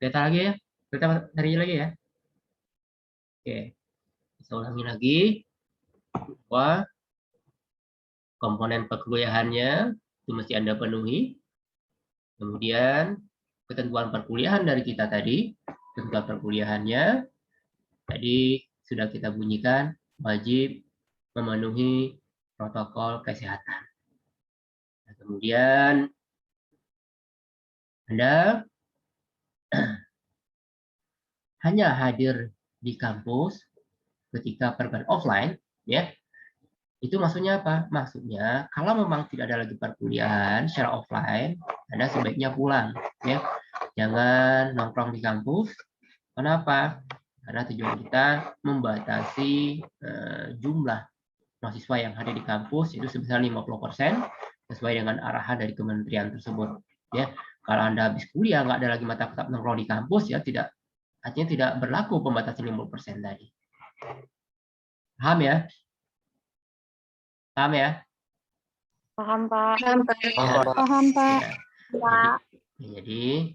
Kita lagi ya. Kita cari lagi ya. Oke. Kita ulangi lagi. Bahwa komponen perkuliahannya itu mesti Anda penuhi. Kemudian ketentuan perkuliahan dari kita tadi, ketentuan perkuliahannya tadi sudah kita bunyikan wajib memenuhi protokol kesehatan. Nah, kemudian Anda hanya hadir di kampus ketika perkuliahan offline, ya. Itu maksudnya apa? Maksudnya kalau memang tidak ada lagi perkuliahan secara offline, Anda sebaiknya pulang, ya. Jangan nongkrong di kampus. Kenapa? Karena tujuan kita membatasi jumlah mahasiswa yang hadir di kampus itu sebesar 50% sesuai dengan arahan dari kementerian tersebut. Ya, kalau Anda habis kuliah nggak ada lagi mata tetap nongkrong di kampus, ya tidak, artinya tidak berlaku pembatasan 50% tadi. Paham ya? Paham ya? Paham, Pak. Paham, Pak. Ya. Jadi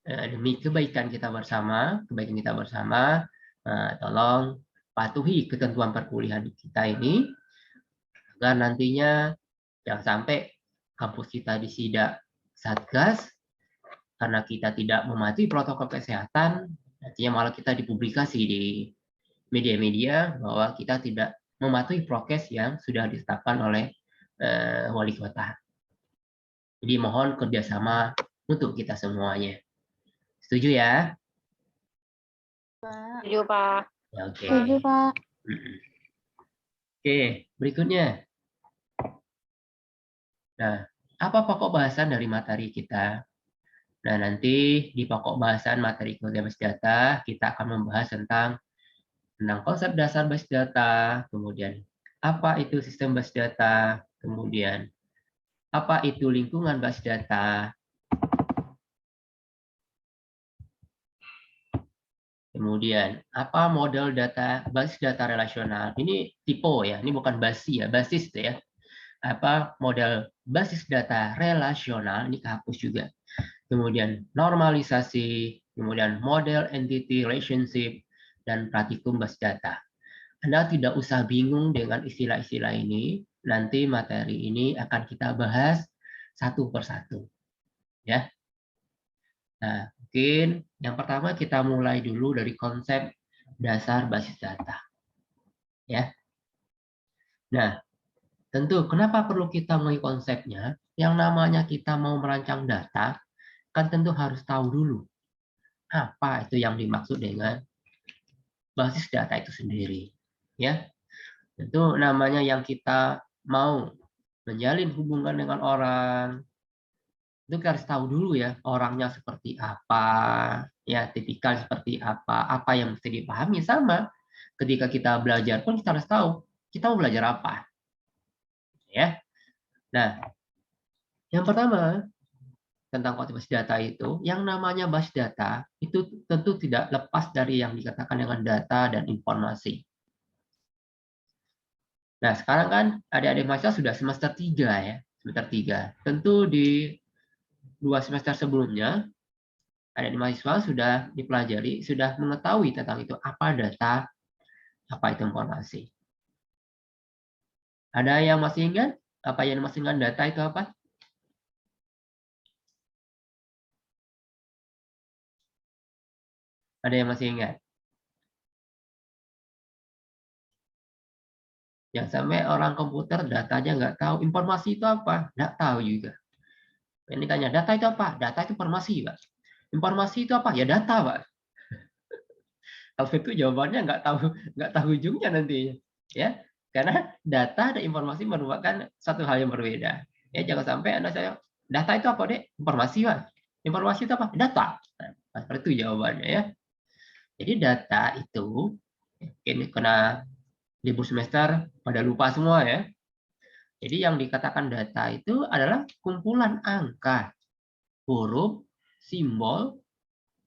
demi kebaikan kita bersama, tolong patuhi ketentuan perkuliahan kita ini agar nantinya jangan sampai kampus kita disidak Satgas karena kita tidak mematuhi protokol kesehatan, nantinya malah kita dipublikasi di media-media bahwa kita tidak mematuhi prokes yang sudah ditetapkan oleh wali kota. Jadi mohon kerjasama untuk kita semuanya. Setuju ya? Setuju, Pak. Ya, oke. Setuju, Pak. Oke, berikutnya. Nah, apa pokok bahasan dari materi kita? Nah, nanti di pokok bahasan materi kuliah basis data, kita akan membahas tentang konsep dasar basis data, kemudian apa itu sistem basis data, kemudian apa itu lingkungan basis data, kemudian apa model data basis data relasional. Ini tipe ya, ini bukan basis ya, basis ya. Apa model basis data relasional, ini kehapus juga. Kemudian normalisasi, kemudian model entity relationship, dan praktikum basis data. Anda tidak usah bingung dengan istilah-istilah ini, nanti materi ini akan kita bahas satu persatu. Ya. Nah, mungkin yang pertama kita mulai dulu dari konsep dasar basis data. Ya. Nah, tentu kenapa perlu kita mulai konsepnya? Yang namanya kita mau merancang data, kan tentu harus tahu dulu apa itu yang dimaksud dengan basis data itu sendiri. Ya, tentu namanya yang kita mau menjalin hubungan dengan orang, itu kita harus tahu dulu ya orangnya seperti apa, ya tipikal seperti apa yang mesti dipahami. Sama ketika kita belajar pun kita harus tahu kita mau belajar apa. Ya, nah yang pertama tentang konsep basis data itu, yang namanya basis data itu tentu tidak lepas dari yang dikatakan dengan data dan informasi. Nah, sekarang kan adik-adik mahasiswa sudah semester 3 ya, semester 3. Tentu di 2 semester sebelumnya, adik-adik mahasiswa sudah dipelajari, sudah mengetahui tentang itu, apa data, apa itu informasi. Ada yang masih ingat? Apa yang masih ingat data itu apa? Ada yang masih ingat? Yang sampai orang komputer datanya nggak tahu, informasi itu apa? Nggak tahu juga. Ini tanya, data itu apa? Data itu informasi, Pak. Informasi itu apa? Ya data, Pak. Kalau itu jawabannya nggak tahu ujungnya nantinya. Ya, karena data dan informasi merupakan satu hal yang berbeda. Ya, jangan sampai Anda saya, data itu apa, Dek? Informasi, Pak. Informasi itu apa? Data. Nah, seperti itu jawabannya ya. Jadi data itu, ini kena libur semester pada lupa semua ya. Jadi yang dikatakan data itu adalah kumpulan angka, huruf, simbol,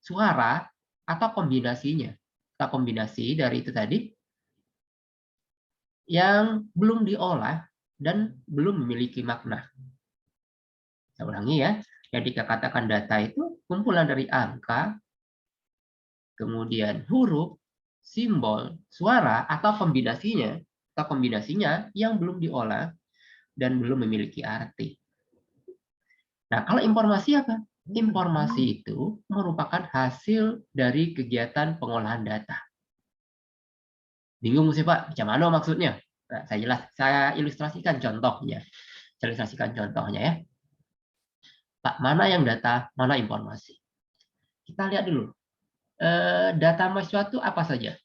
suara, atau kombinasinya. Atau kombinasi dari itu tadi yang belum diolah dan belum memiliki makna. Saya ulangi ya, yang dikatakan data itu kumpulan dari angka, kemudian huruf, simbol, suara, atau kombinasinya yang belum diolah dan belum memiliki arti. Nah, kalau informasi apa? Informasi itu merupakan hasil dari kegiatan pengolahan data. Bingung sih Pak, macam mana maksudnya? Nah, saya ilustrasikan contohnya. Saya ilustrasikan contohnya ya. Pak, mana yang data, mana informasi? Kita lihat dulu. Data mahasiswa itu apa saja?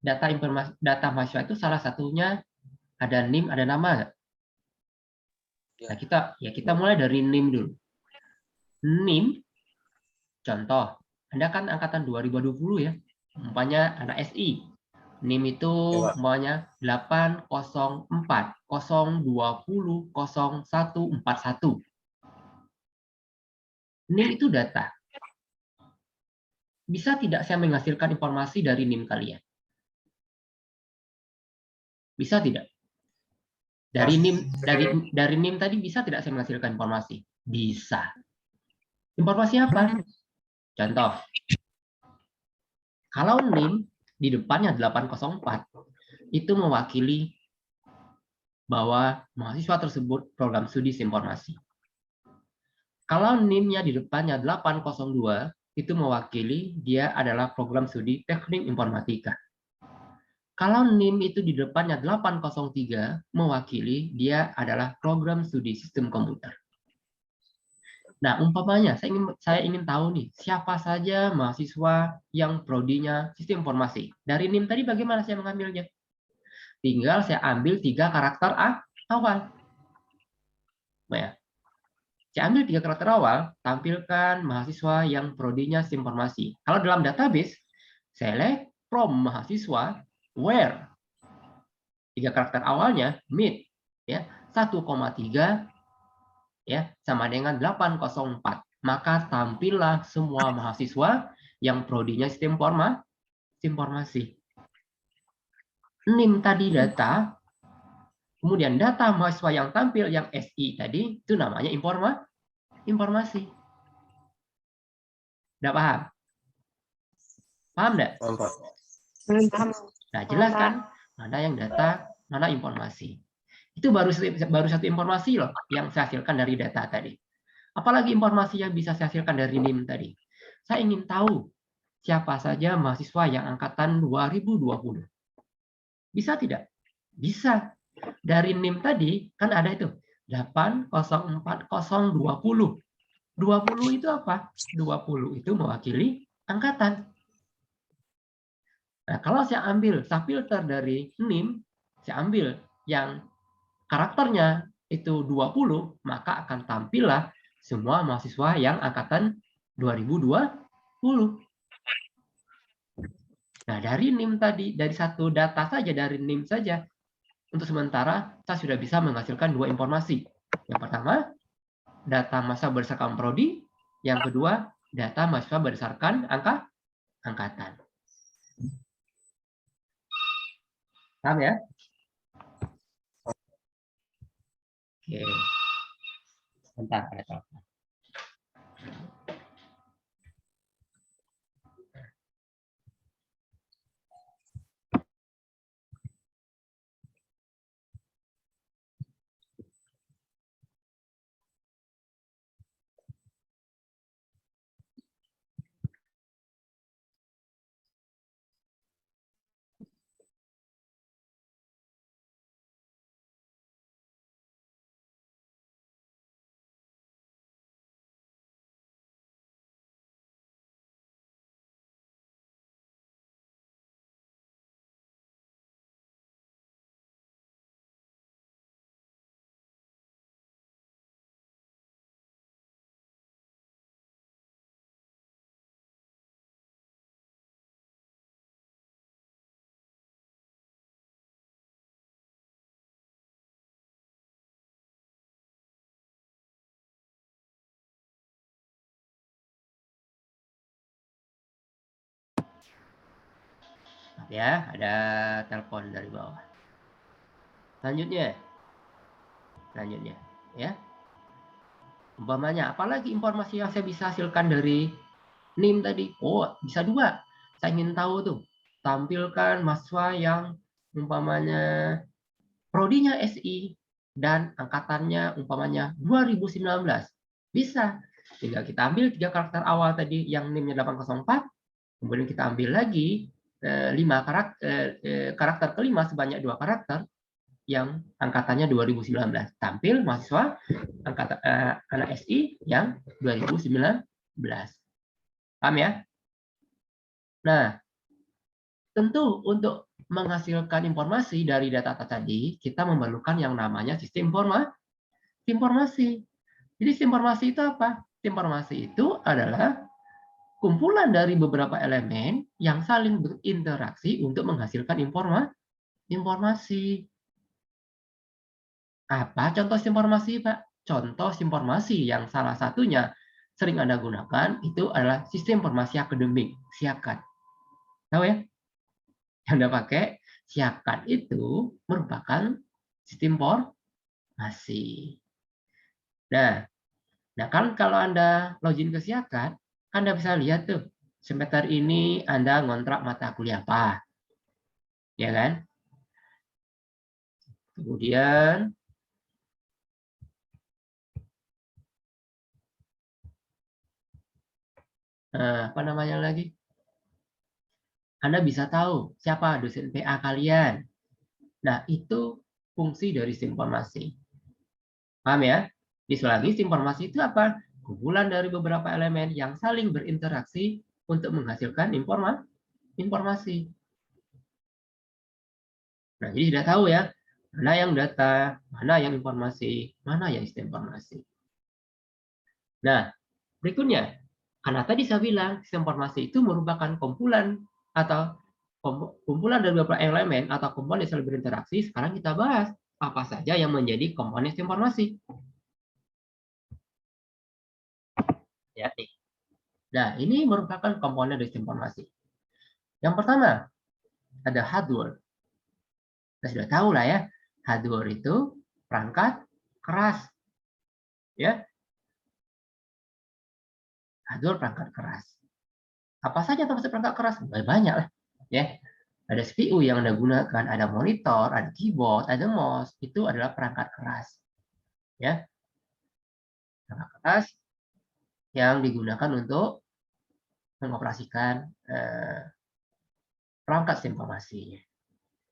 Data mahasiswa itu salah satunya ada NIM, ada nama. Nah, kita mulai dari NIM dulu. NIM, contoh, Anda kan angkatan 2020 ya, umpamanya anak SI. NIM itu umpamanya 804 020 0141. NIM itu data. Bisa tidak saya menghasilkan informasi dari NIM kalian? Bisa tidak? Dari NIM tadi bisa tidak saya menghasilkan informasi? Bisa. Informasi apa? Contoh, kalau NIM di depannya 804, itu mewakili bahwa mahasiswa tersebut program studi informasi. Kalau NIM-nya di depannya 802, itu mewakili dia adalah program studi teknik informatika. Kalau NIM itu di depannya 803, mewakili dia adalah program studi sistem komputer. Nah, umpamanya saya ingin tahu nih, siapa saja mahasiswa yang prodinya sistem informasi. Dari NIM tadi bagaimana saya mengambilnya? Tinggal saya ambil 3 karakter awal. Nah, ya. Saya ambil 3 karakter awal, tampilkan mahasiswa yang prodinya sistem informasi. Kalau dalam database, select from mahasiswa where 3 karakter awalnya mid ya 1,3 ya sama dengan 804. Maka tampillah semua mahasiswa yang prodinya sistem informasi. NIM tadi data, kemudian data mahasiswa yang tampil yang SI tadi itu namanya informasi. Udah paham? Paham enggak? Paham. Nah, jelas kan mana yang data, mana informasi. Itu baru satu informasi loh yang saya hasilkan dari data tadi. Apalagi informasi yang bisa saya hasilkan dari NIM tadi. Saya ingin tahu siapa saja mahasiswa yang angkatan 2020. Bisa tidak? Bisa. Dari NIM tadi kan ada itu 804020. 20 itu apa? 20 itu mewakili angkatan. Nah, kalau saya filter dari NIM, saya ambil yang karakternya itu 20, maka akan tampillah semua mahasiswa yang angkatan 2020. Nah, dari NIM tadi, dari satu data saja, dari NIM saja, untuk sementara saya sudah bisa menghasilkan 2 informasi. Yang pertama, data mahasiswa berdasarkan prodi. Yang kedua, data mahasiswa berdasarkan angkatan. Paham ya? Oke. Sebentar, ada telepon. Ya, ada telepon dari bawah. Selanjutnya, ya. Umpamanya, apalagi informasi yang saya bisa hasilkan dari NIM tadi. Oh, bisa dua. Saya ingin tahu tuh, tampilkan mahasiswa yang umpamanya prodinya SI dan angkatannya umpamanya 2019. Bisa. Tinggal kita ambil 3 karakter awal tadi yang NIM-nya 804, kemudian kita ambil lagi 5 karakter kelima sebanyak 2 karakter yang angkatannya 2019. Tampil mahasiswa angkatan anak SI yang 2019. Paham ya? Nah, tentu untuk menghasilkan informasi dari data tadi, kita memerlukan yang namanya sistem informasi. Jadi sistem informasi itu apa? Sistem informasi itu adalah kumpulan dari beberapa elemen yang saling berinteraksi untuk menghasilkan informasi. Apa contoh informasi, Pak? Contoh informasi yang salah satunya sering Anda gunakan itu adalah sistem informasi akademik, SIAKAD. Tahu ya? Yang Anda pakai, SIAKAD itu merupakan sistem informasi. Nah kan kalau Anda login ke SIAKAD, Anda bisa lihat tuh, semester ini Anda ngontrak mata kuliah apa. Ya kan? Kemudian apa namanya lagi? Anda bisa tahu siapa dosen PA kalian. Nah, itu fungsi dari sistem informasi. Paham ya? Lagi, sistem informasi itu apa? Kumpulan dari beberapa elemen yang saling berinteraksi untuk menghasilkan informasi. Nah, jadi sudah tahu ya, mana yang data, mana yang informasi, mana yang sistem informasi. Nah, berikutnya, karena tadi saya bilang sistem informasi itu merupakan kumpulan dari beberapa elemen atau komponen yang saling berinteraksi. Sekarang kita bahas apa saja yang menjadi komponen sistem informasi. Ya, nah, ini merupakan komponen dari sistem informasi. Yang pertama, ada hardware. Kita sudah tahu lah ya, hardware itu perangkat keras. Ya, hardware perangkat keras. Apa saja termasuk perangkat keras? Banyak lah. Ya, ada CPU yang Anda gunakan, ada monitor, ada keyboard, ada mouse. Itu adalah perangkat keras. Ya, perangkat keras yang digunakan untuk mengoperasikan perangkat sistem informasinya.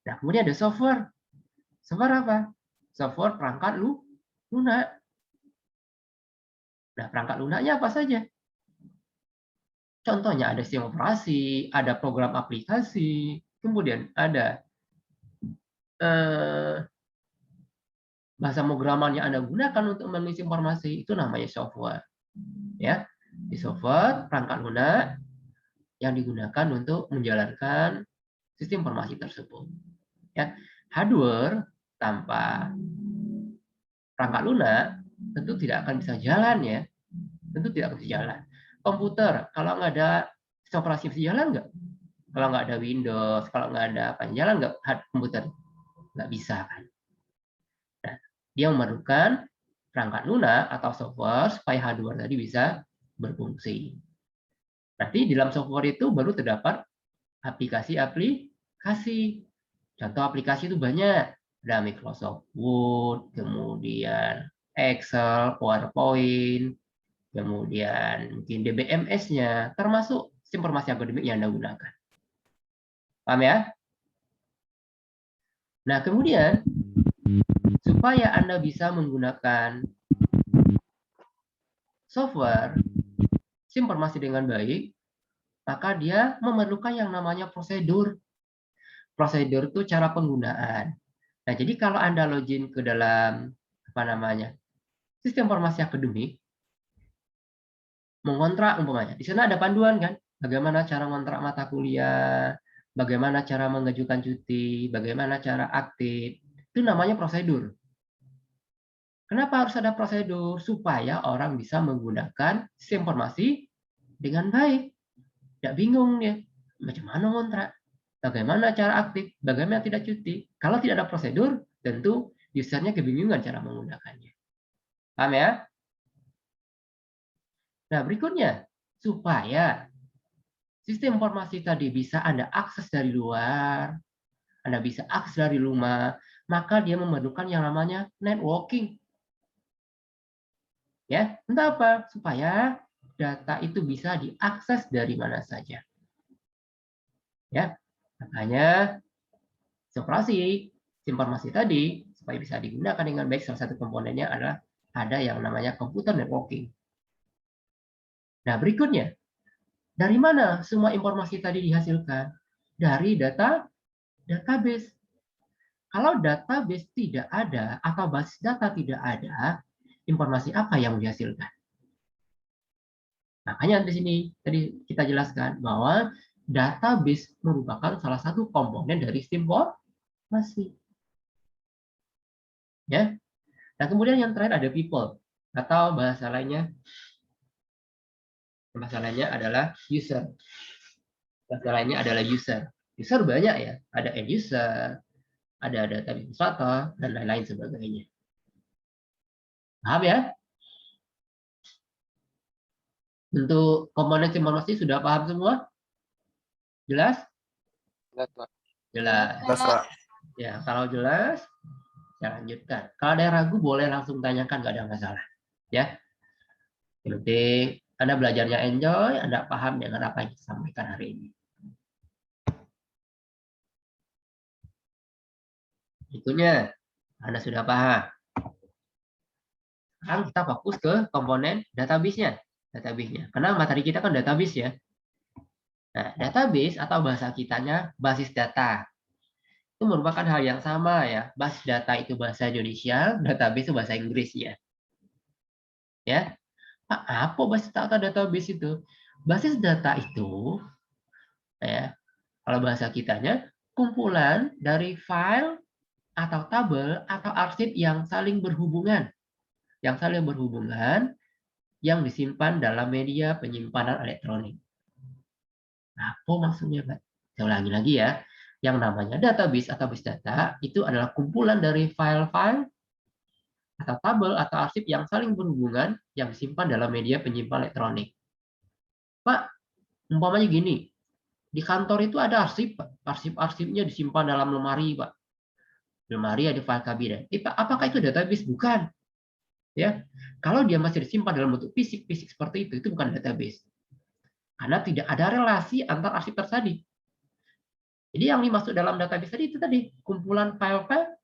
Nah, kemudian ada software. Software apa? Software perangkat lunak. Nah, perangkat lunaknya apa saja? Contohnya ada sistem operasi, ada program aplikasi, kemudian ada bahasa pemrograman yang Anda gunakan untuk mengisi informasi, itu namanya software. Ya, di software perangkat lunak yang digunakan untuk menjalankan sistem informasi tersebut. Ya, hardware tanpa perangkat lunak tentu tidak akan bisa jalan ya, tentu tidak akan bisa jalan. Komputer kalau nggak ada sistem operasi bisa jalan nggak? Kalau nggak ada Windows, kalau nggak ada apa, jalan nggak komputer? Nggak bisa kan? Nah, dia memerlukan perangkat lunak atau software supaya hardware tadi bisa berfungsi. Berarti di dalam software itu baru terdapat aplikasi-aplikasi. Contoh aplikasi itu banyak. Ada Microsoft Word, kemudian Excel, PowerPoint, kemudian mungkin DBMS-nya, termasuk informasi akademik yang Anda gunakan. Paham ya? Nah, kemudian supaya Anda bisa menggunakan software informasi dengan baik, maka dia memerlukan yang namanya prosedur. Prosedur itu cara penggunaan. Nah, jadi kalau Anda login ke dalam sistem informasi akademik, mengontrak umpamanya, di sana ada panduan kan, bagaimana cara mengontrak mata kuliah, bagaimana cara mengajukan cuti, bagaimana cara aktif, itu namanya prosedur. Kenapa harus ada prosedur? Supaya orang bisa menggunakan sistem informasi dengan baik. Tidak bingung dia, macam mana ngontrak, bagaimana cara aktif, bagaimana tidak cuti. Kalau tidak ada prosedur, tentu usernya kebingungan cara menggunakannya. Paham ya? Nah, berikutnya, supaya sistem informasi tadi bisa Anda akses dari luar, Anda bisa akses dari rumah, maka dia memerlukan yang namanya networking. Ya, untuk apa? Supaya data itu bisa diakses dari mana saja. Ya, makanya informasi tadi supaya bisa digunakan dengan baik, salah satu komponennya adalah ada yang namanya computer networking. Nah, berikutnya, dari mana semua informasi tadi dihasilkan? Dari database. Kalau database tidak ada atau basis data tidak ada, informasi apa yang dihasilkan? Makanya di sini tadi kita jelaskan bahwa database merupakan salah satu komponen dari sistem informasi. Ya. Nah, kemudian yang terakhir ada people atau bahasa lainnya adalah user. Bahasa lainnya adalah user. User banyak ya, ada end user, ada data administrator dan lain-lain sebagainya. Paham ya? Untuk komponen informasi sudah paham semua? Jelas? Jelas. Jelas, Pak. Ya, kalau jelas, saya lanjutkan. Kalau ada yang ragu, boleh langsung tanyakan, nggak ada masalah. Ya, yang penting Anda belajarnya enjoy, Anda paham dengan apa yang disampaikan hari ini. Berikutnya, Anda sudah paham. Sekarang kita fokus ke komponen database-nya. Karena materi kita kan database ya. Nah, database atau bahasa kitanya basis data. Itu merupakan hal yang sama ya. Basis data itu bahasa Indonesia, database itu bahasa Inggris ya. Ya. Apa basis data database itu? Basis data itu ya, kalau bahasa kitanya kumpulan dari file atau tabel atau arsip yang saling berhubungan. Yang disimpan dalam media penyimpanan elektronik. Apa maksudnya, Pak? Saya ulangi lagi ya. Yang namanya database atau base data itu adalah kumpulan dari file-file atau tabel atau arsip yang saling berhubungan yang disimpan dalam media penyimpan elektronik. Pak, umpamanya gini, di kantor itu ada arsip, Pak. Arsip-arsipnya disimpan dalam lemari, Pak. Lemari ada file kabinet. Pak, apakah itu database? Bukan. Ya, kalau dia masih disimpan dalam bentuk fisik seperti itu bukan database. Karena tidak ada relasi antar arsip tadi. Jadi yang dimaksud dalam database tadi itu tadi kumpulan file-file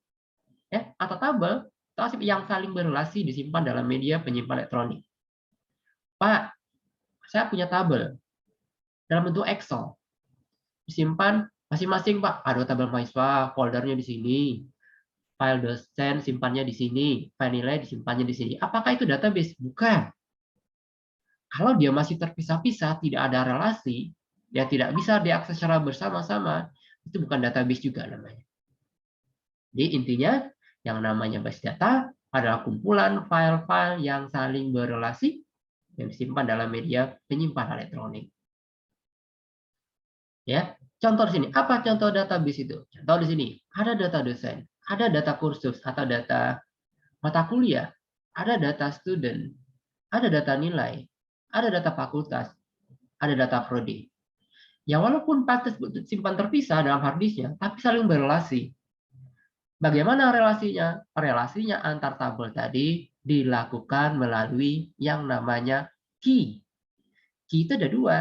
ya, atau tabel atau arsip yang saling berrelasi disimpan dalam media penyimpan elektronik. Pak, saya punya tabel dalam bentuk Excel. Disimpan masing-masing, Pak. Ada tabel mahasiswa, foldernya di sini. File dosen simpannya di sini, file nilai disimpannya di sini. Apakah itu database? Bukan. Kalau dia masih terpisah-pisah, tidak ada relasi, ya tidak bisa diakses secara bersama-sama, itu bukan database juga namanya. Jadi intinya, yang namanya basis data adalah kumpulan file-file yang saling berrelasi yang disimpan dalam media penyimpan elektronik. Ya, contoh di sini. Apa contoh database itu? Contoh di sini, ada data dosen, ada data kursus atau data mata kuliah, ada data student, ada data nilai, ada data fakultas, ada data prodi. Ya walaupun pasti simpan terpisah dalam hard disknya, tapi saling berrelasi. Bagaimana relasinya? Relasinya antar tabel tadi dilakukan melalui yang namanya key. Key itu ada dua.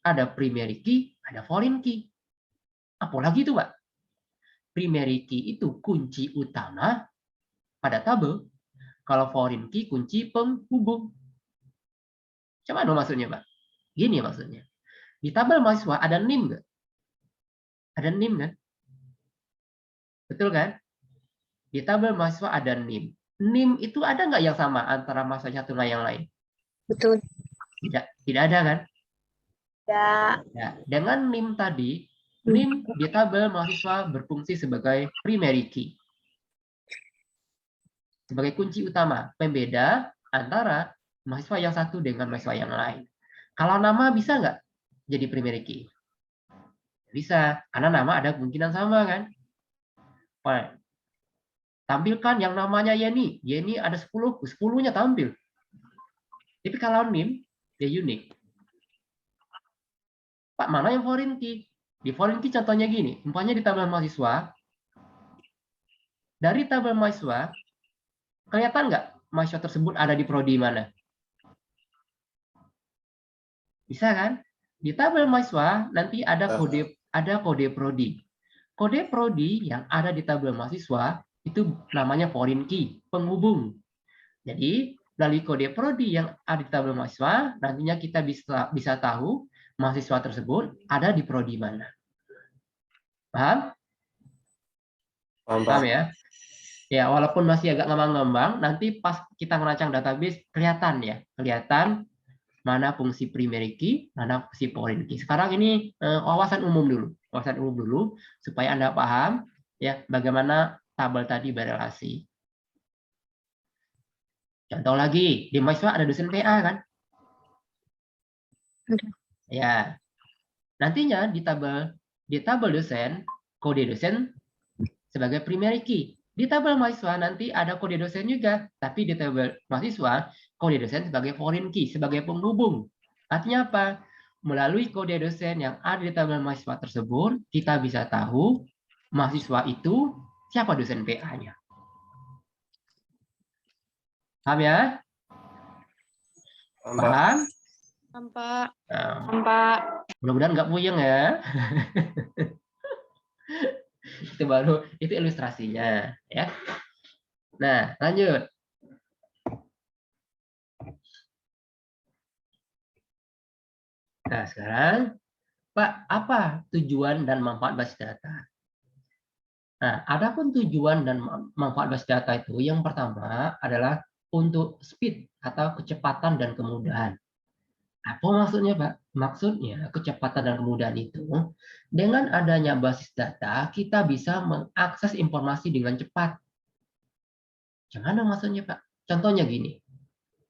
Ada primary key, ada foreign key. Apalagi itu, Pak? Primary key itu kunci utama pada tabel. Kalau foreign key kunci penghubung. Cuman maksudnya, Pak? Gini maksudnya. Di tabel mahasiswa ada NIM nggak? Ada NIM kan? Betul kan? Di tabel mahasiswa ada NIM. NIM itu ada nggak yang sama antara mahasiswa satu dengan yang lain? Betul. Tidak ada kan? Ya. Ya, dengan NIM tadi, NIM di tabel mahasiswa berfungsi sebagai primary key. Sebagai kunci utama, pembeda antara mahasiswa yang satu dengan mahasiswa yang lain. Kalau nama bisa nggak jadi primary key? Bisa, karena nama ada kemungkinan sama kan? Tampilkan yang namanya Yeni. Yeni ada 10, 10-nya tampil. Tapi kalau NIM, dia unik. Pak, mana yang foreign key? Di foreign key contohnya gini, umpamanya di tabel mahasiswa, dari tabel mahasiswa, kelihatan nggak mahasiswa tersebut ada di prodi mana? Bisa kan? Di tabel mahasiswa nanti ada kode prodi. Kode prodi yang ada di tabel mahasiswa itu namanya foreign key, penghubung. Jadi melalui kode prodi yang ada di tabel mahasiswa, nantinya kita bisa tahu mahasiswa tersebut ada di prodi mana. Paham? Paham ya? Ya, walaupun masih agak ngambang-ngambang, nanti pas kita ngerancang database kelihatan ya, kelihatan mana fungsi primary key, mana fungsi foreign key. Sekarang ini wawasan umum dulu, supaya Anda paham ya bagaimana tabel tadi berelasi. Contoh lagi, di mahasiswa ada dosen PA kan? Ya, nantinya di tabel dosen, kode dosen sebagai primary key. Di tabel mahasiswa nanti ada kode dosen juga, tapi di tabel mahasiswa kode dosen sebagai foreign key, sebagai penghubung. Artinya apa? Melalui kode dosen yang ada di tabel mahasiswa tersebut, kita bisa tahu mahasiswa itu siapa dosen PA-nya. Paham ya? Paham? Pak. Nah, mudah-mudahan nggak puyeng ya. Itu ilustrasinya ya. Nah, lanjut. Nah, sekarang Pak, apa tujuan dan manfaat basis data? Nah, adapun tujuan dan manfaat basis data itu yang pertama adalah untuk speed atau kecepatan dan kemudahan. Apa maksudnya, Pak? Maksudnya kecepatan dan kemudahan itu dengan adanya basis data kita bisa mengakses informasi dengan cepat. Gimana maksudnya, Pak? Contohnya gini.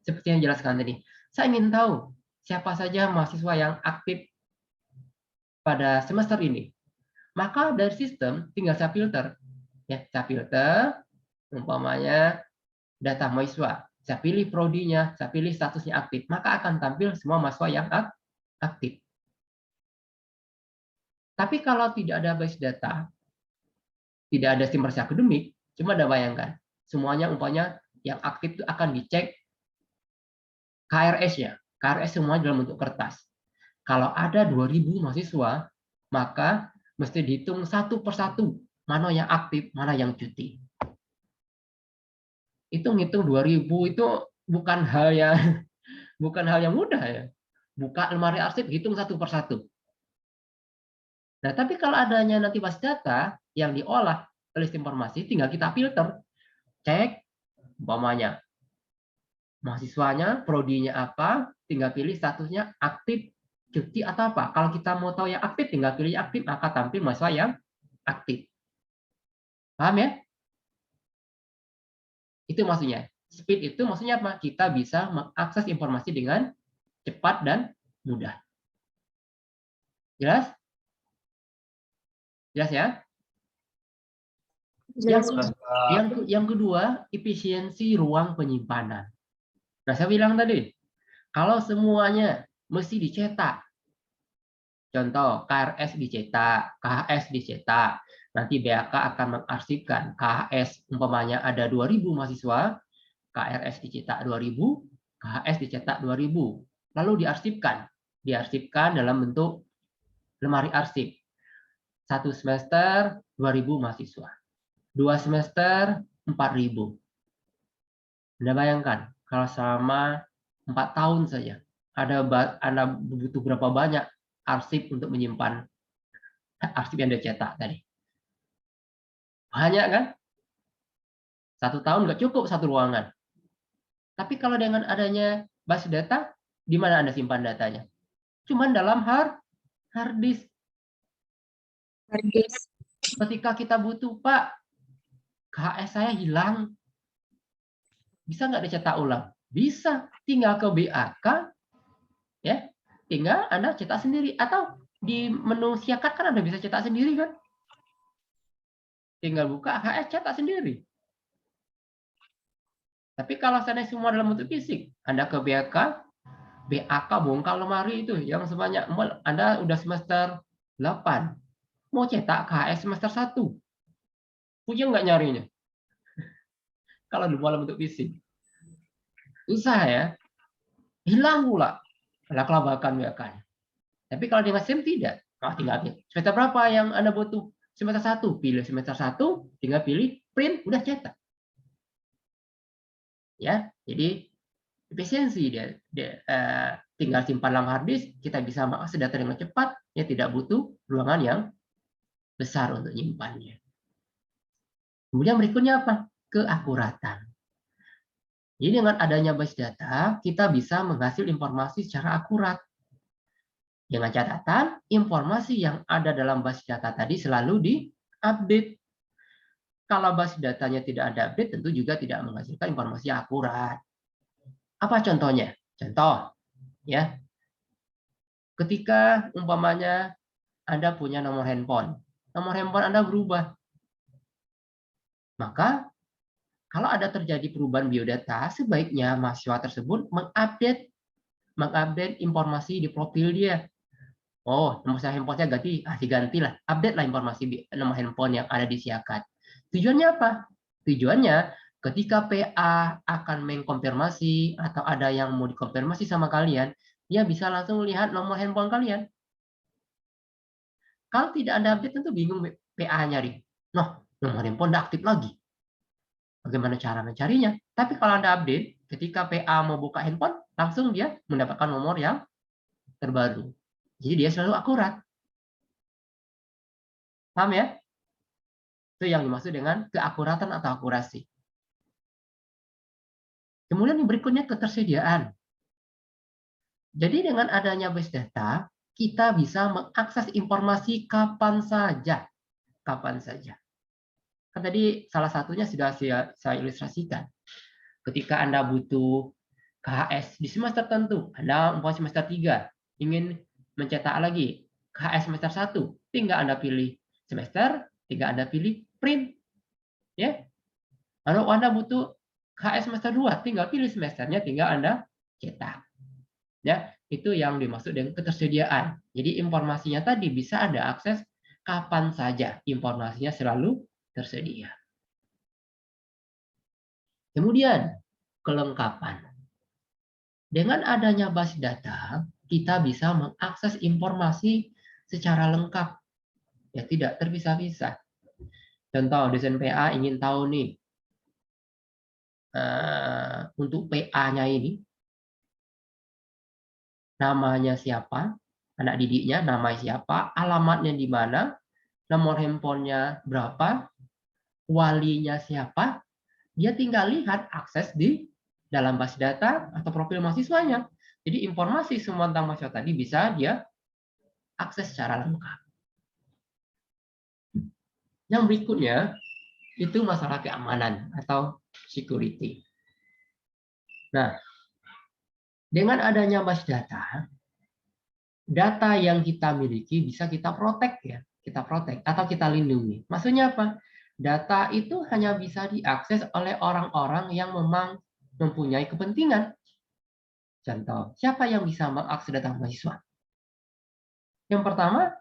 Seperti yang dijelaskan tadi. Saya ingin tahu siapa saja mahasiswa yang aktif pada semester ini. Maka dari sistem tinggal saya filter. Ya, saya filter umpamanya data mahasiswa. Saya pilih prodinya, saya pilih statusnya aktif. Maka akan tampil semua mahasiswa yang aktif. Tapi kalau tidak ada basis data, tidak ada simulasi akademik, cuma ada bayangkan. Semuanya umpamanya yang aktif itu akan dicek KRS-nya. KRS semua dalam bentuk kertas. Kalau ada 2.000 mahasiswa, maka mesti dihitung satu persatu mana yang aktif, mana yang cuti. Itu ngitung 2.000 itu bukan hal yang mudah ya. Buka lemari arsip, hitung satu persatu. Nah, tapi kalau adanya nanti basis data yang diolah list informasi, tinggal kita filter, cek, umpamanya mahasiswanya, prodinya apa, tinggal pilih statusnya aktif, cuti atau apa. Kalau kita mau tahu yang aktif, tinggal pilih aktif, maka tampil mahasiswa yang aktif. Paham ya? Itu maksudnya. Speed itu maksudnya apa? Kita bisa mengakses informasi dengan cepat dan mudah. Jelas? Jelas ya? Yang kedua, efisiensi ruang penyimpanan. Nah, saya bilang tadi, kalau semuanya mesti dicetak, contoh KRS dicetak, KHS dicetak, nanti BAK akan mengarsipkan KHS umpamanya ada 2.000 mahasiswa, KRS dicetak 2.000, KHS dicetak 2.000, lalu diarsipkan dalam bentuk lemari arsip. 1 semester 2.000 mahasiswa, 2 semester 4.000. Anda bayangkan kalau selama 4 tahun saja Anda butuh berapa banyak arsip untuk menyimpan arsip yang dicetak tadi. Banyak kan? 1 tahun nggak cukup satu ruangan. Tapi kalau dengan adanya basis data, di mana Anda simpan datanya? Cuma dalam hard disk. Ketika kita butuh, Pak, KHS saya hilang. Bisa nggak dicetak ulang? Bisa. Tinggal ke BAK, ya, tinggal Anda cetak sendiri. Atau di menu siakat kan Anda bisa cetak sendiri kan? Tinggal buka KHS cetak sendiri. Tapi kalau seandainya semua dalam bentuk fisik, Anda ke BAK, BAK bongkar lemari itu yang sebanyak Anda udah semester 8. Mau cetak KHS semester 1. Punya nggak nyarinya? Kalau dalam bentuk fisik. Susah ya. Hilang pula. Ada kelabakan BAK. Tapi kalau dengan SIM tidak. Oh, tinggal pilih. Semester berapa yang Anda butuh? Semester 1. Pilih semester 1, tinggal pilih print, udah cetak. Ya, jadi efisiensi tinggal simpan dalam hard disk, kita bisa mengakses data dengan cepat, ya tidak butuh ruangan yang besar untuk menyimpannya. Kemudian berikutnya apa? Keakuratan. Jadi dengan adanya basis data, kita bisa menghasil informasi secara akurat. Dengan catatan, informasi yang ada dalam basis data tadi selalu diupdate. Kalau basis datanya tidak ada update, tentu juga tidak menghasilkan informasi yang akurat. Apa contohnya? Contoh, ya. Ketika umpamanya Anda punya nomor handphone Anda berubah. Maka kalau ada terjadi perubahan biodata, sebaiknya mahasiswa tersebut mengupdate informasi di profil dia. Oh, nomor handphone-nya ganti, digantilah. Update lah informasi nomor handphone yang ada di Siakat. Tujuannya apa? Tujuannya ketika PA akan mengkonfirmasi atau ada yang mau dikonfirmasi sama kalian, dia bisa langsung lihat nomor handphone kalian. Kalau tidak ada update, tentu bingung PA nyari. Noh, nomor handphone tidak aktif lagi. Bagaimana cara mencarinya? Tapi kalau Anda update, ketika PA mau buka handphone, langsung dia mendapatkan nomor yang terbaru. Jadi dia selalu akurat. Paham ya? Itu yang dimaksud dengan keakuratan atau akurasi. Kemudian yang berikutnya ketersediaan. Jadi dengan adanya base data, kita bisa mengakses informasi kapan saja. Kapan saja. Kan tadi salah satunya sudah saya ilustrasikan. Ketika Anda butuh KHS di semester tertentu, Anda semester 3, ingin mencetak lagi KHS semester 1, tinggal Anda pilih semester, tinggal Anda pilih print. Ya. Kalau Anda butuh KHS semester 2, tinggal pilih semesternya, tinggal Anda cetak. Ya, itu yang dimaksud dengan ketersediaan. Jadi informasinya tadi bisa Anda akses kapan saja, informasinya selalu tersedia. Kemudian, kelengkapan. Dengan adanya basis data, kita bisa mengakses informasi secara lengkap. Ya, tidak terpisah-pisah. Contoh, dosen PA ingin tahu nih, untuk PA-nya ini, namanya siapa, anak didiknya namanya siapa, alamatnya di mana, nomor handphonenya berapa, walinya siapa, dia tinggal lihat akses di dalam basis data atau profil mahasiswanya. Jadi informasi semua tentang mahasiswa tadi bisa dia akses secara lengkap. Yang berikutnya itu masalah keamanan atau security. Nah, dengan adanya basis data yang kita miliki bisa kita protect ya, kita protect atau kita lindungi. Maksudnya apa? Data itu hanya bisa diakses oleh orang-orang yang memang mempunyai kepentingan. Contoh, siapa yang bisa mengakses data mahasiswa? Yang pertama,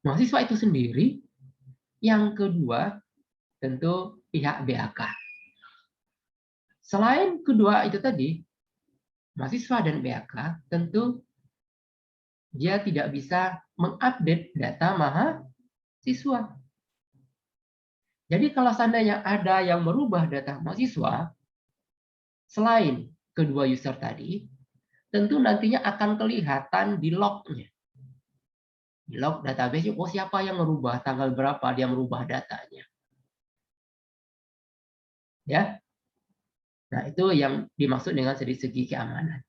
mahasiswa itu sendiri. Yang kedua, tentu pihak BAK. Selain kedua itu tadi, mahasiswa dan BAK tentu dia tidak bisa mengupdate data mahasiswa. Jadi kalau seandainya ada yang merubah data mahasiswa, selain kedua user tadi, tentu nantinya akan kelihatan di lognya. Di log database, oh siapa yang merubah, tanggal berapa dia merubah datanya. Ya. Nah, itu yang dimaksud dengan segi keamanan.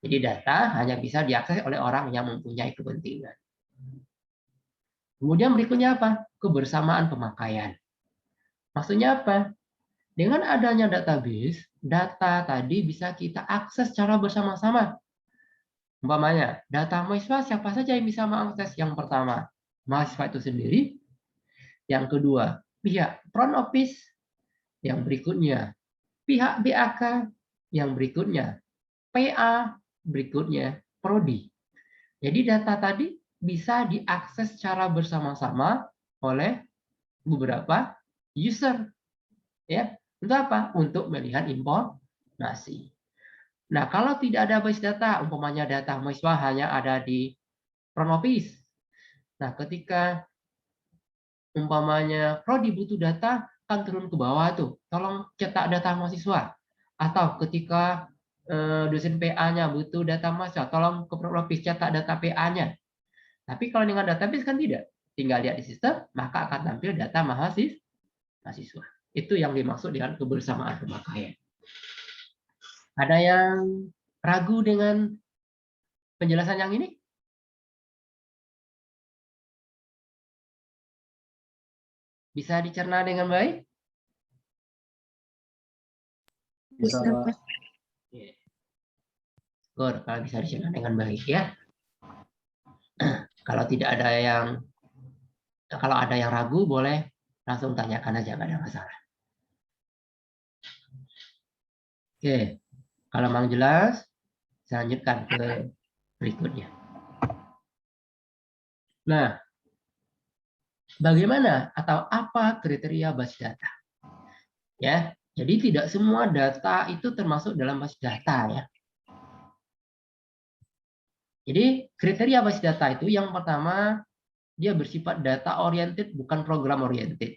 Jadi data hanya bisa diakses oleh orang yang mempunyai kepentingan. Kemudian berikutnya apa? Kebersamaan pemakaian. Maksudnya apa? Dengan adanya database, data tadi bisa kita akses secara bersama-sama. Umpamanya, data mahasiswa siapa saja yang bisa mengakses? Yang pertama, mahasiswa itu sendiri. Yang kedua, pihak front office. Yang berikutnya, pihak BAK. Yang berikutnya, PA berikutnya prodi. Jadi data tadi bisa diakses secara bersama-sama oleh beberapa user, ya. Untuk apa? Untuk melihat informasi. Nah, kalau tidak ada basis data, umpamanya data mahasiswa hanya ada di front office. Nah, ketika umpamanya prodi butuh data, kan turun ke bawah tuh, tolong cetak data mahasiswa. Atau ketika dosen PA-nya butuh data mahasiswa, tolong ke front office cetak data PA-nya. Tapi kalau dengan database kan tidak. Tinggal lihat di sistem, maka akan tampil data mahasiswa. Itu yang dimaksud dengan kebersamaan pemakaian. Ada yang ragu dengan penjelasan yang ini? Bisa dicerna dengan baik? Bisa, Pak. Syukur kalau bisa dicerna dengan baik ya. Kalau tidak ada yang, kalau ada yang ragu boleh langsung tanyakan aja, nggak ada masalah. Oke, kalau memang jelas, saya lanjutkan ke berikutnya. Nah, bagaimana atau apa kriteria basis data? Ya, jadi tidak semua data itu termasuk dalam basis data ya. Jadi kriteria basis data itu yang pertama dia bersifat data oriented bukan program oriented.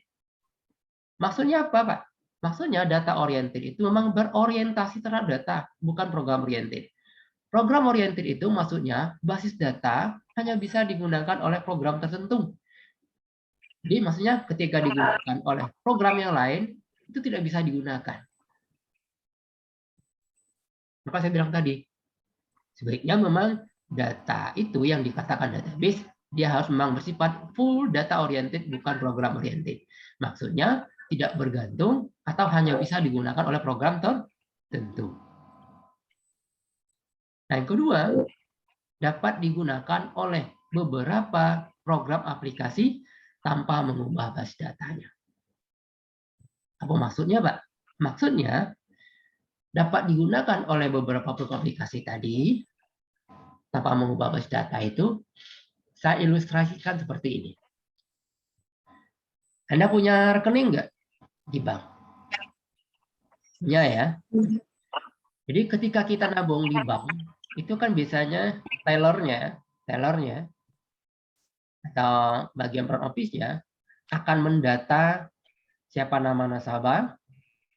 Maksudnya apa, Pak? Maksudnya data oriented itu memang berorientasi terhadap data, bukan program oriented. Program oriented itu maksudnya basis data hanya bisa digunakan oleh program tertentu. Jadi maksudnya ketika digunakan oleh program yang lain, itu tidak bisa digunakan. Maka saya bilang tadi, sebaiknya memang data itu yang dikatakan database, dia harus memang bersifat full data oriented, bukan program oriented. Maksudnya tidak bergantung atau hanya bisa digunakan oleh program tertentu. Nah, yang kedua, dapat digunakan oleh beberapa program aplikasi tanpa mengubah basis datanya. Apa maksudnya, Pak? Maksudnya dapat digunakan oleh beberapa program aplikasi tadi tanpa mengubah basis data itu, saya ilustrasikan seperti ini. Anda punya rekening nggak di bank? Punya ya. Jadi ketika kita nabung di bank, itu kan biasanya tellernya atau bagian front office-nya akan mendata siapa nama nasabah,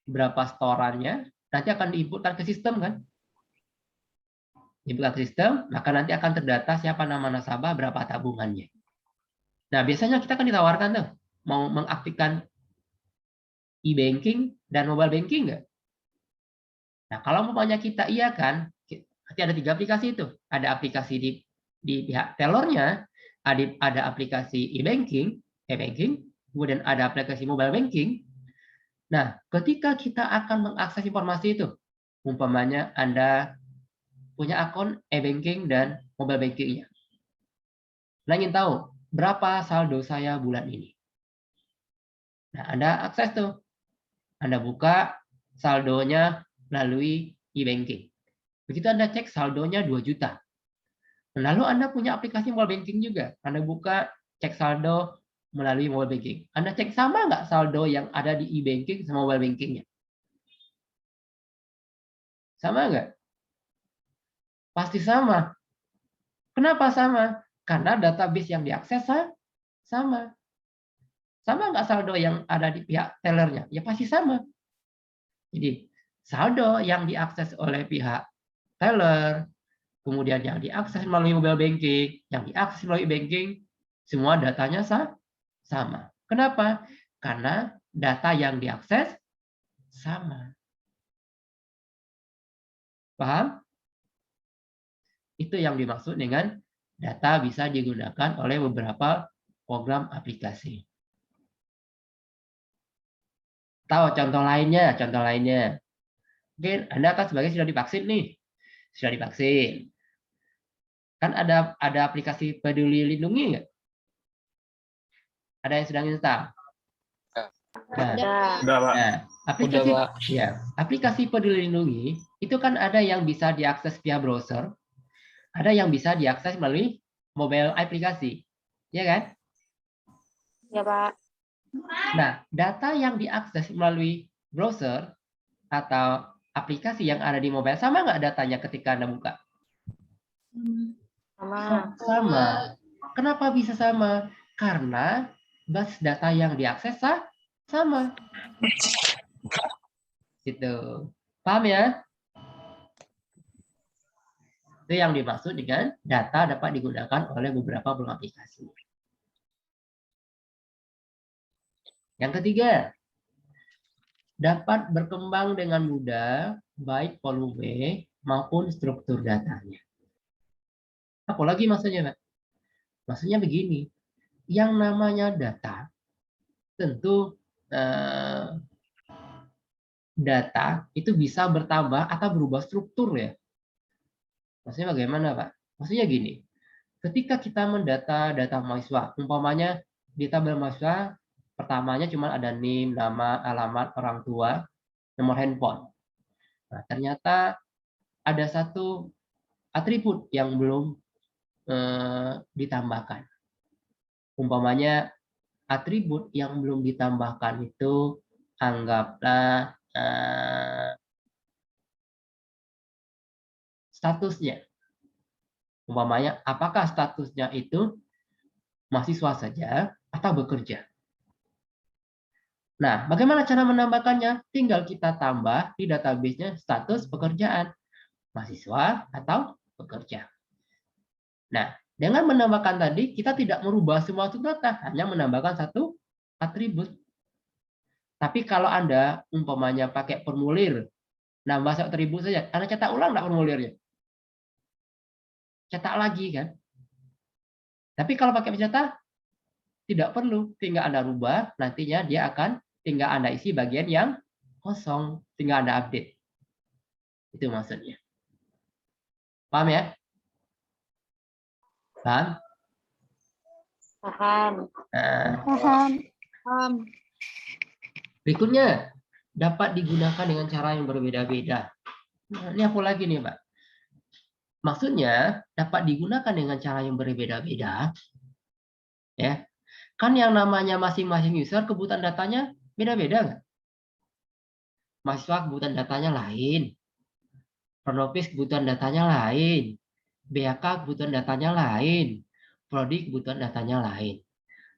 berapa setorannya, nanti akan diinputkan ke sistem kan? Dibuka ke sistem, maka nanti akan terdata siapa nama nasabah, berapa tabungannya. Nah, biasanya kita kan ditawarkan tuh, mau mengaktifkan e-banking dan mobile banking nggak? Nah, kalau umpamanya kita iya kan, nanti ada 3 aplikasi itu. Ada aplikasi di pihak tellernya, ada aplikasi e-banking, kemudian ada aplikasi mobile banking. Nah, ketika kita akan mengakses informasi itu, umpamanya Anda punya akun e-banking dan mobile banking-nya. Anda ingin tahu berapa saldo saya bulan ini. Nah, Anda akses tuh. Anda buka saldonya melalui e-banking. Begitu Anda cek saldonya 2 juta. Lalu Anda punya aplikasi mobile banking juga. Anda buka, cek saldo melalui mobile banking. Anda cek sama nggak saldo yang ada di e-banking sama mobile bankingnya? Sama nggak? Pasti sama. Kenapa sama? Karena database yang diakses sama. Sama nggak saldo yang ada di pihak tellernya? Ya pasti sama. Jadi saldo yang diakses oleh pihak teller, kemudian yang diakses melalui mobile banking, yang diakses melalui banking, semua datanya sama. Kenapa? Karena data yang diakses sama. Paham? Itu yang dimaksud dengan data bisa digunakan oleh beberapa program aplikasi. Tahu contoh lainnya? Mungkin Anda kan sebagai sudah divaksin nih. Sudah divaksin. Kan ada aplikasi Peduli Lindungi nggak? Ada yang sedang install? Nah, Udah, Pak. nah, aplikasi Udah, Pak. ya, aplikasi Peduli Lindungi itu kan ada yang bisa diakses via browser, ada yang bisa diakses melalui mobile aplikasi, ya kan? Ya, Pak. Nah, data yang diakses melalui browser atau aplikasi yang ada di mobile sama nggak datanya ketika Anda buka? Sama. Sama. Kenapa bisa sama? Karena basis data yang diakses sama. Gitu. Paham ya? Itu yang dimaksud dengan data dapat digunakan oleh beberapa bank aplikasi. Yang ketiga, dapat berkembang dengan mudah baik volume maupun struktur datanya. Apalagi maksudnya, Pak? Maksudnya begini, yang namanya data, tentu data itu bisa bertambah atau berubah struktur ya. Maksudnya bagaimana, Pak? Maksudnya gini, ketika kita mendata data mahasiswa, umpamanya di tabel mahasiswa, pertamanya cuma ada NIM, nama, alamat, orang tua, nomor handphone. Nah, ternyata ada satu atribut yang belum ditambahkan. Umpamanya atribut yang belum ditambahkan itu anggaplah statusnya. Umpamanya apakah statusnya itu mahasiswa saja atau bekerja. Nah, bagaimana cara menambahkannya? Tinggal kita tambah di database-nya status pekerjaan, mahasiswa atau bekerja. Nah, dengan menambahkan tadi, kita tidak merubah semua data, hanya menambahkan satu atribut. Tapi kalau Anda umpamanya pakai formulir, nambah satu atribut saja, Anda cetak ulang nggak formulirnya? Cetak lagi kan? Tapi kalau pakai pencetak, tidak perlu. Tinggal Anda rubah, nantinya dia akan tinggal Anda isi bagian yang kosong, tinggal Anda update. Itu maksudnya. Paham ya? Paham? Paham. Nah, Paham. berikutnya, dapat digunakan dengan cara yang berbeda-beda. Nah, ini apa lagi nih, Pak? Maksudnya, dapat digunakan dengan cara yang berbeda-beda. Ya, kan yang namanya masing-masing user, kebutuhan datanya beda-beda nggak? Mahasiswa kebutuhan datanya lain. Pronopis kebutuhan datanya lain. BHK kebutuhan datanya lain. Prodi kebutuhan datanya lain.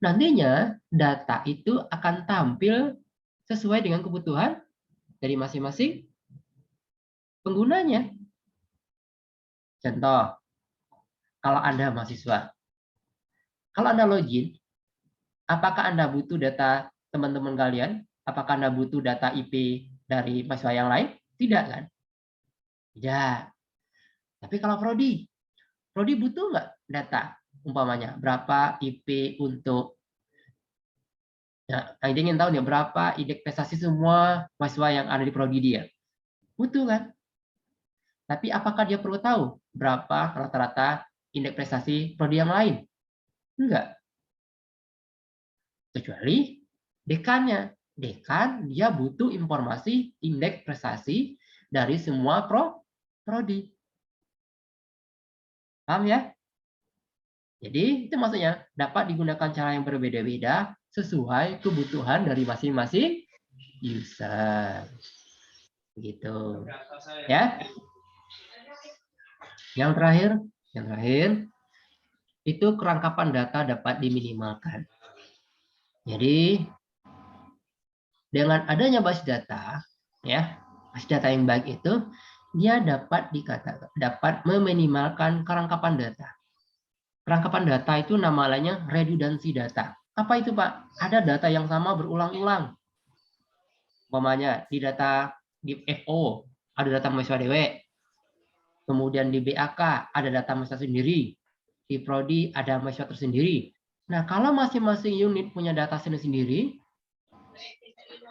Nantinya data itu akan tampil sesuai dengan kebutuhan dari masing-masing penggunanya. Contoh, kalau Anda mahasiswa, kalau Anda login, apakah Anda butuh data teman-teman kalian? Apakah Anda butuh data IP dari mahasiswa yang lain? Tidak kan? Tidak. Tapi kalau Prodi butuh nggak data? Umpamanya, berapa IP untuk, ya, Anda ingin tahu nih, berapa indeks prestasi semua mahasiswa yang ada di Prodi dia? Butuh kan? Tapi apakah dia perlu tahu berapa rata-rata indeks prestasi Prodi yang lain? Enggak. Kecuali dekannya. Dekan dia butuh informasi indeks prestasi dari semua Prodi. Paham ya? Jadi itu maksudnya dapat digunakan cara yang berbeda-beda sesuai kebutuhan dari masing-masing user. Gitu. Ya. Yang terakhir itu kerangkapan data dapat diminimalkan. Jadi dengan adanya basis data, ya, basis data yang baik itu dia dapat meminimalkan kerangkapan data. Kerangkapan data itu nama lainnya redundansi data. Apa itu, Pak? Ada data yang sama berulang-ulang. Umpamanya di data di FO ada data mahasiswa DW. Kemudian di BAK ada data mahasiswa sendiri. Di Prodi ada mahasiswa tersendiri. Nah, kalau masing-masing unit punya data sendiri,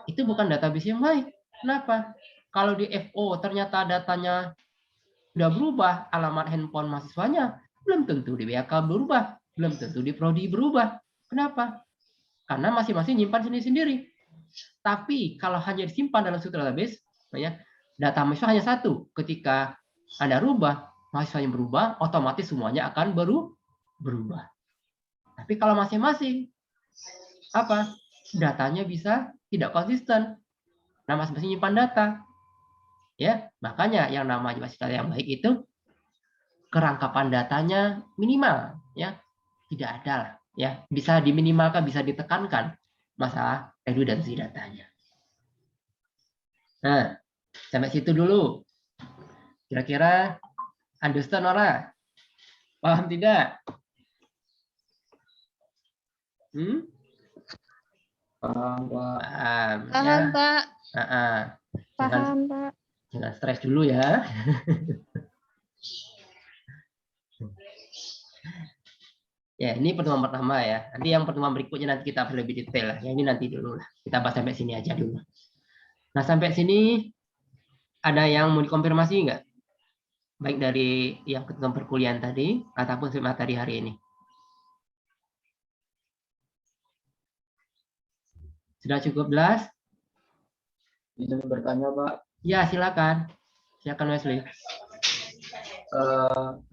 itu bukan database yang baik. Kenapa? Kalau di FO ternyata datanya sudah berubah, alamat handphone mahasiswanya, belum tentu di BAK berubah, belum tentu di Prodi berubah. Kenapa? Karena masing-masing nyimpan sendiri-sendiri. Tapi kalau hanya disimpan dalam suatu database, ya, data mahasiswa hanya satu. Ketika Anda rubah, mahasiswanya berubah, otomatis semuanya akan berubah. Tapi kalau masing-masing, apa? Datanya bisa tidak konsisten. Nah, masing-masing nyimpan data. Ya, makanya yang namanya basis data yang baik itu kerangkapan datanya minimal, ya. Tidak ada lah, ya. Bisa diminimalkan, bisa ditekankan masalah redundansi datanya. Nah, sampai situ dulu. Kira-kira understand ora? Paham tidak? Paham, Pak. Paham, Paham, ya. Pak. Paham, Pak. Jangan stres dulu ya. Ya, ini pertemuan pertama ya. Nanti yang pertemuan berikutnya nanti kita lebih detail lah. Ya, ini nanti dulu lah. Kita bahas sampai sini aja dulu. Nah, sampai sini ada yang mau dikonfirmasi nggak? Baik dari yang ketentuan perkuliahan tadi ataupun materi hari ini. Sudah cukup jelas? Izin bertanya, Pak. Ya, silakan. Silakan Wesley.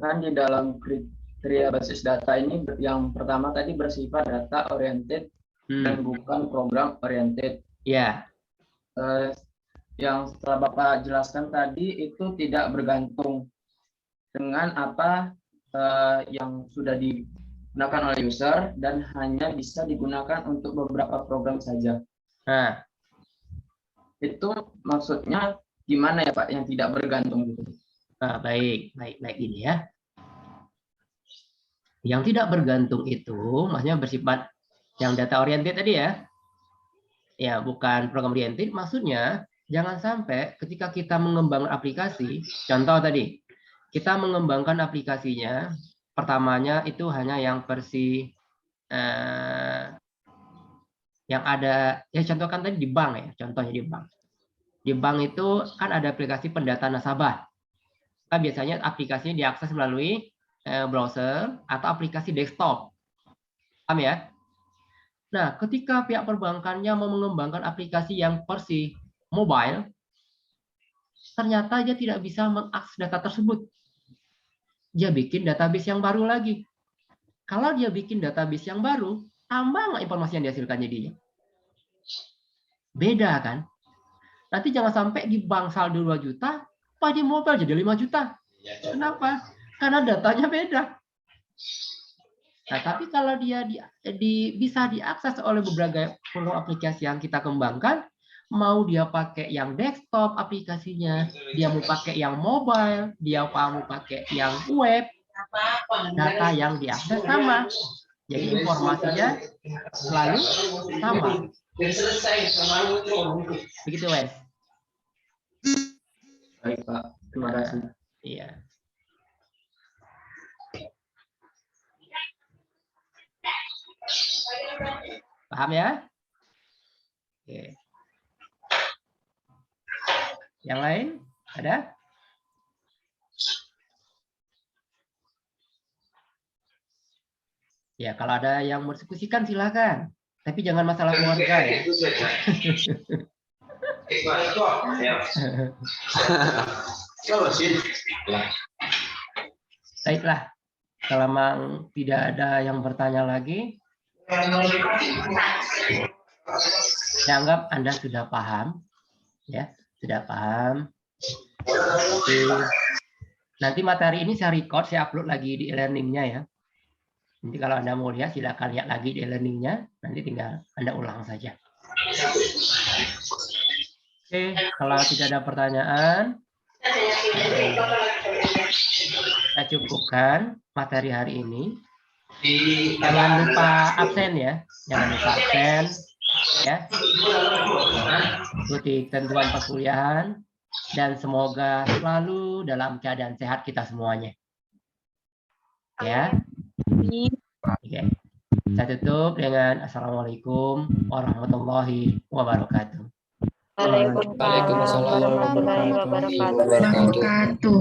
Kan di dalam kriteria basis data ini yang pertama tadi bersifat data oriented dan bukan program oriented. Ya. Yang setelah Bapak jelaskan tadi itu tidak bergantung dengan apa yang sudah digunakan oleh user dan hanya bisa digunakan untuk beberapa program saja. Nah, itu maksudnya gimana ya Pak yang tidak bergantung gitu? Nah, baik ini ya. Yang tidak bergantung itu maksudnya bersifat yang data oriented tadi ya. Ya, bukan program oriented, maksudnya jangan sampai ketika kita mengembangkan aplikasi, contoh tadi, kita mengembangkan aplikasinya, pertamanya itu hanya yang versi yang ada, ya contohkan tadi di bank ya, contohnya di bank. Di bank itu kan ada aplikasi pendataan nasabah. Kan biasanya aplikasinya diakses melalui browser atau aplikasi desktop. Paham ya? Nah, ketika pihak perbankannya mau mengembangkan aplikasi yang versi mobile, ternyata dia tidak bisa mengakses data tersebut. Dia bikin database yang baru lagi. Kalau dia bikin database yang baru, tambah nggak informasi yang dihasilkan jadinya? Beda kan? Nanti jangan sampai di bank saldo 2 juta, pas di mobile jadi 5 juta. Kenapa? Karena datanya beda. Nah, tapi kalau dia bisa diakses oleh beberapa program aplikasi yang kita kembangkan, mau dia pakai yang desktop aplikasinya, dia mau pakai yang mobile, dia mau pakai yang web, data yang diakses sama. Jadi informasinya selalu sama. Begitu, Wes. Baik, Pak. Terima kasih. Iya. Paham ya? Oke. Yang lain ada? Ya, kalau ada yang mau diskusikan silakan. Tapi jangan masalah keluarga ya. Baiklah. Kalau memang tidak ada yang bertanya lagi, saya anggap Anda sudah paham, ya, sudah paham. Nanti materi ini saya record, saya upload lagi di e-learning-nya ya. Nanti kalau Anda mau lihat, silakan lihat lagi di e-learning-nya. Nanti tinggal Anda ulang saja. Oke, kalau tidak ada pertanyaan, saya cukupkan materi hari ini. Jangan lupa absen ya, jangan lupa absen ya. Ikuti ketentuan perkuliahan dan semoga selalu dalam keadaan sehat kita semuanya. Ya. Oke. Saya tutup dengan Assalamualaikum warahmatullahi wabarakatuh. Waalaikumsalam warahmatullahi wabarakatuh.